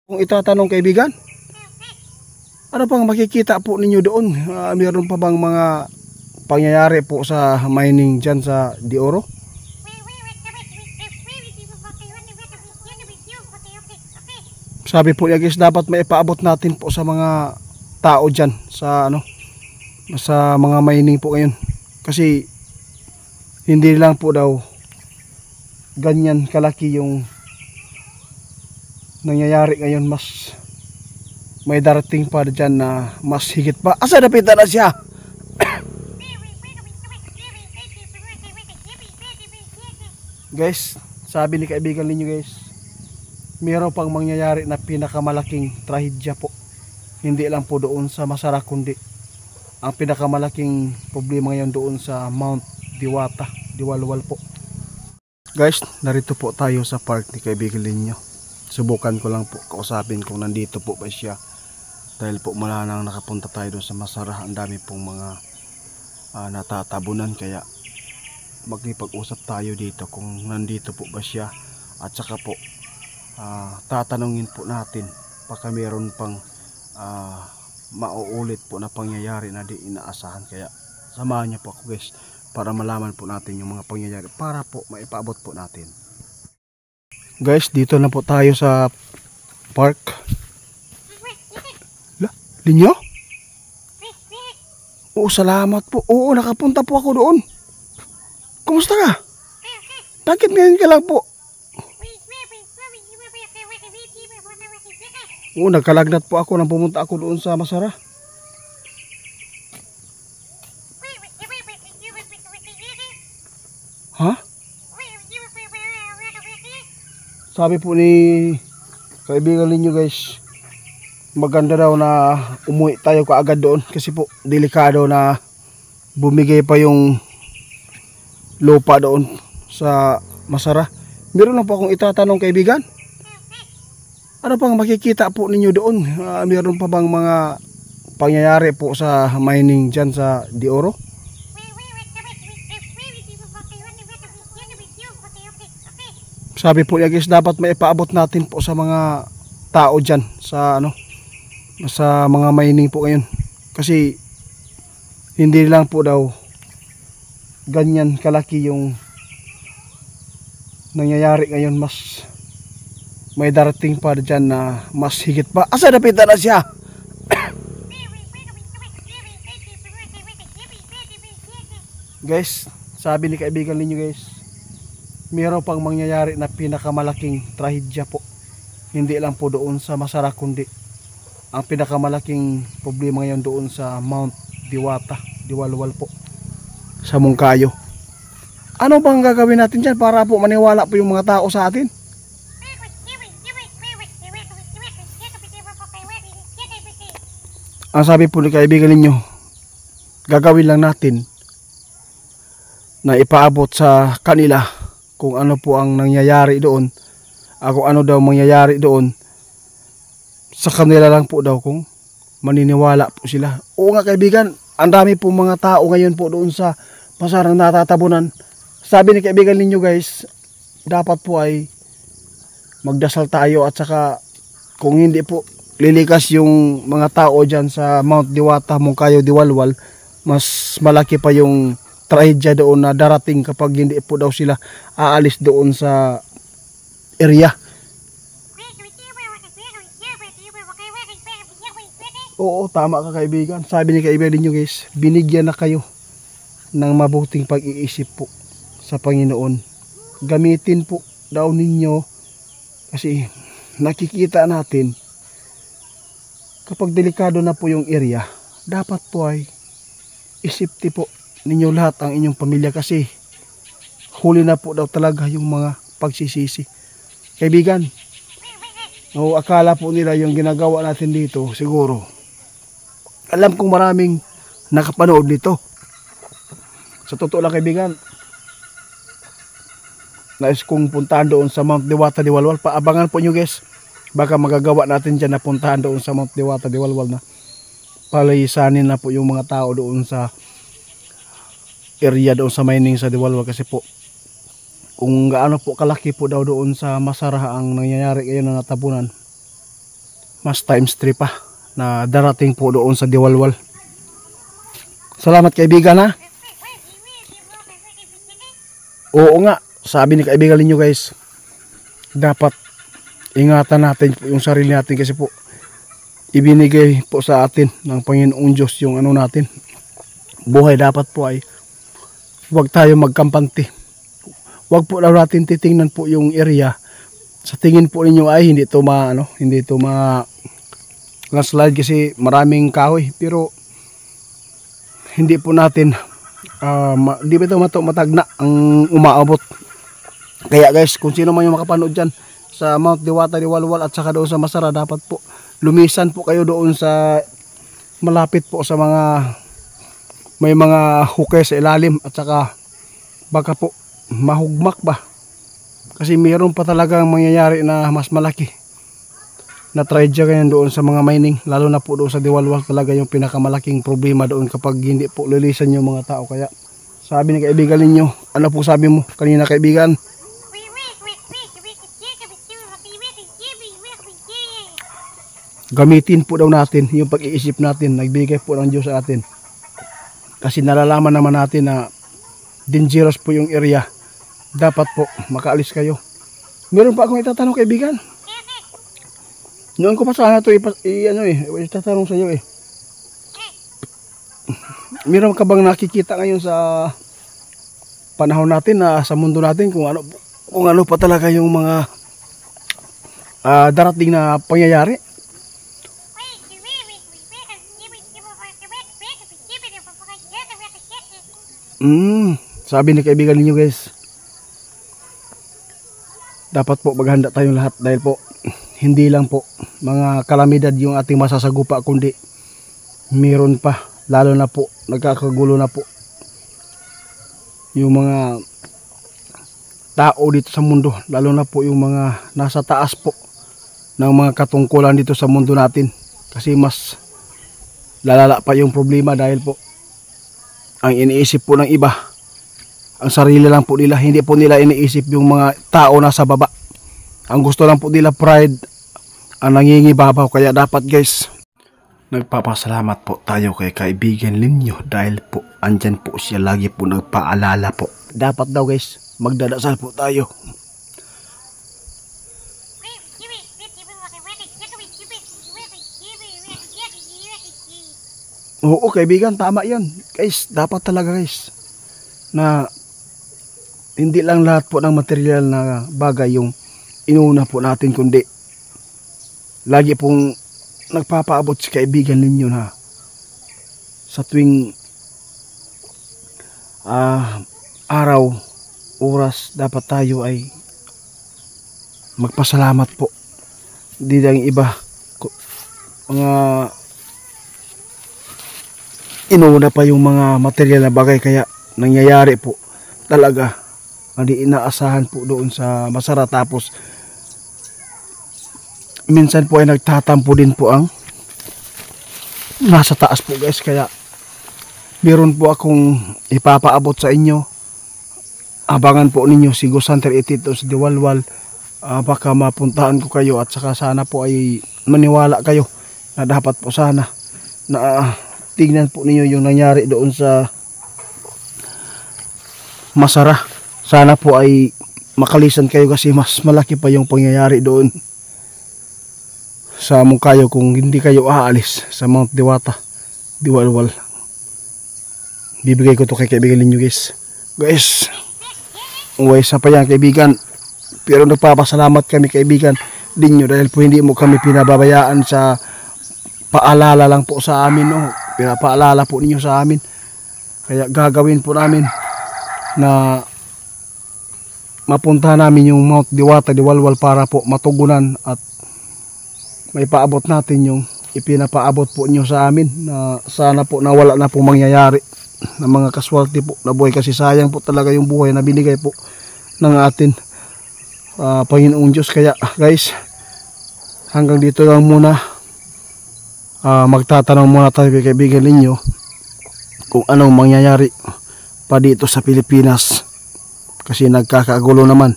Kung itatanong kaibigan, ano pang makikita po ninyo doon? Mayroon pa bang mga pangyayari po sa mining dyan sa De Oro? Sabi po niya guys, dapat maipaabot natin po sa mga tao dyan sa sa mga mining po ngayon. Kasi hindi lang po daw ganyan kalaki yung nangyayari ngayon, mas may darating pa dyan na mas higit pa. Asa napitan na siya? Guys, sabi ni kaibigan ninyo guys, mayroon pang mangyayari na pinakamalaking trahedya po. Hindi lang po doon sa Masara, kundi ang pinakamalaking problema ngayon doon sa Mount Diwata, Diwalwal po. Guys, narito po tayo sa park ni kaibigan ninyo. Subukan ko lang po kausapin kung nandito po ba siya. Dahil po mula nang nakapunta tayo doon sa Masara, ang dami pong mga natatabunan. Kaya magkipag-usap tayo dito kung nandito po ba siya. At saka po tatanungin po natin baka meron pang mauulit po na pangyayari na di inaasahan. Kaya samahan niyo po ako guys para malaman po natin yung mga pangyayari para po maipaabot po natin. Guys, dito na po tayo sa park. Linyo? Oo, salamat po. Oo, nakapunta po ako doon. Kumusta ka? Bakit ngayon ka lang po? Oo, nagkalagnat po ako nang pumunta ako doon sa Masara. Ha? Sabi po ni kaibigan ninyo guys, maganda daw na umuwi tayo kaagad doon kasi po delikado na bumigay pa yung lupa doon sa Masara. Meron lang po akong itatanong kaibigan, ano pang makikita po ninyo doon? Meron pa bang mga pangyayari po sa mining dyan sa De Oro? Sabi po niya guys, dapat maipaabot natin po sa mga tao dyan sa sa mga mining po ngayon. Kasi hindi lang po daw ganyan kalaki yung nangyayari ngayon, mas may darating pa dyan na mas higit pa. Asa napitan na siya? Guys, sabi ni kaibigan ninyo guys, mayroon pang mangyayari na pinakamalaking trahedya po. Hindi lang po doon sa Masara, kundi ang pinakamalaking problema ngayon doon sa Mount Diwata, Diwalwal po, sa Mungkayo. Ano bang gagawin natin dyan para po maniwala po yung mga tao sa atin? Ang sabi po ni kaibigan ninyo, gagawin lang natin na ipaabot sa kanila kung ano po ang nangyayari doon, kung ano daw mangyayari doon. Sa kanila lang po daw kung maniniwala po sila. Oo nga kaibigan, ang dami po mga tao ngayon po doon sa Masarang natatabunan. Sabi ni kaibigan ninyo guys, dapat po ay magdasal tayo at saka kung hindi po lilikas yung mga tao dyan sa Mount Diwata, Mungkayo, Diwalwal, mas malaki pa yung trahedya doon na darating kapag hindi po daw sila aalis doon sa area. Oo, tama ka kaibigan. Sabi ni kaibigan ninyo guys, binigyan na kayo ng mabuting pag-iisip po sa Panginoon. Gamitin po daw ninyo kasi nakikita natin kapag delikado na po yung area, dapat po ay isipti po ninyo lahat ang inyong pamilya kasi huli na po daw talaga yung mga pagsisisi. Kaibigan, akala po nila yung ginagawa natin dito, siguro alam kong maraming nakapanood nito. Sa totoo lang kaibigan, nais kong puntahan doon sa Mount Diwata, Diwalwal. Paabangan po nyo guys, baka magagawa natin dyan na puntahan doon sa Mount Diwata, Diwalwal na palayisanin na po yung mga tao doon sa area doon sa mining sa Diwalwal. Kasi po kung gaano po kalaki po daw doon sa Masara ang nangyayari ngayon na natabunan, mas times 3 pa na darating po doon sa Diwalwal. Salamat kaibigan ha. Oo nga, sabi ni kaibigan ninyo guys, dapat ingatan natin po yung sarili natin kasi po ibinigay po sa atin ng Panginoong Diyos yung ano natin. Buhay dapat po ay huwag tayo magkampante. Huwag po daw natin titingnan po yung area. Sa tingin po ninyo ay hindi to landslide kasi maraming kahoy, pero hindi po natin di ba ito matagna ang umaabot. Kaya guys, kung sino man yung makapanood dyan sa Mount Diwata, Diwalwal at saka doon sa Masara, dapat po lumisan po kayo doon sa malapit po sa mga may mga hukay sa ilalim at saka baka po mahugmak ba, kasi mayroon pa talagang mangyayari na mas malaki na tragedya ganyan doon sa mga mining, lalo na po doon sa Diwalwal. Talaga yung pinakamalaking problema doon kapag hindi po lilisan yung mga tao. Kaya sabi ni kaibigan ninyo, ano po sabi mo kanina kaibigan? Gamitin po daw natin yung pag-iisip natin, nagbigay po ng Diyos sa atin. Kasi nalalaman naman natin na dangerous po yung area. Dapat po makaalis kayo. Meron pa akong itatanong kaibigan. Noon ko pa sana ito itatanong sa iyo eh. Meron ka bang nakikita ngayon sa panahon natin na sa mundo natin kung ano pa talaga yung mga darating na pangyayari? Sabi ni kaibigan ninyo guys, dapat po maghanda tayong lahat dahil po hindi lang po mga kalamidad yung ating masasagupa, kundi meron pa, lalo na po nagkakagulo na po yung mga tao dito sa mundo, lalo na po yung mga nasa taas po ng mga katungkulan dito sa mundo natin, kasi mas lalala pa yung problema dahil po ang iniisip po ng iba ang sarili lang po nila, hindi po nila iniisip yung mga tao nasa baba. Ang gusto lang po nila pride ang nangingibabaw. Kaya dapat guys, nagpapasalamat po tayo kay kaibigan ninyo dahil po andyan po siya, lagi po nagpaalala po. Dapat daw guys, magdadasal po tayo. Oo kaibigan, tama yan guys. Dapat talaga guys na hindi lang lahat po ng material na bagay yung inuna po natin, kundi lagi pong nagpapaabot si kaibigan ninyo na sa tuwing araw, oras, dapat tayo ay magpasalamat po. Hindi lang iba mga inuna pa yung mga material na bagay, kaya nangyayari po talaga hindi inaasahan po doon sa Masara. Tapos minsan po ay nagtatampo din po ang nasa taas po guys. Kaya meron po akong ipapaabot sa inyo. Abangan po ninyo si Gusanter Itito sa Diwalwal. Baka mapuntahan ko kayo, at saka sana po ay maniwala kayo na dapat po sana na tignan po ninyo yung nangyari doon sa Masara. Sana po ay makalisan kayo kasi mas malaki pa yung pangyayari doon sa Mungkayo kung hindi kayo aalis sa Mount Diwata, Diwalwal. Bibigay ko to kay kaibigan ninyo guys. Sa pa yan kaibigan. Pero nagpapasalamat kami kaibigan ninyo dahil po hindi mo kami pinababayaan sa paalala lang po sa amin. Pinapaalala po ninyo sa amin. Kaya gagawin po namin na mapunta namin yung Mount Diwata, Diwalwal para po matugunan at may paabot natin yung ipinapaabot po nyo sa amin, na sana po nawala na po mangyayari ng mga kaswerte po na buhay, kasi sayang po talaga yung buhay na binigay po ng atin Panginoong Diyos. Kaya guys, hanggang dito lang muna. Magtatanong muna tayo kay kaibigan ninyo kung anong mangyayari pa dito sa Pilipinas, kasi nagkakagulo naman.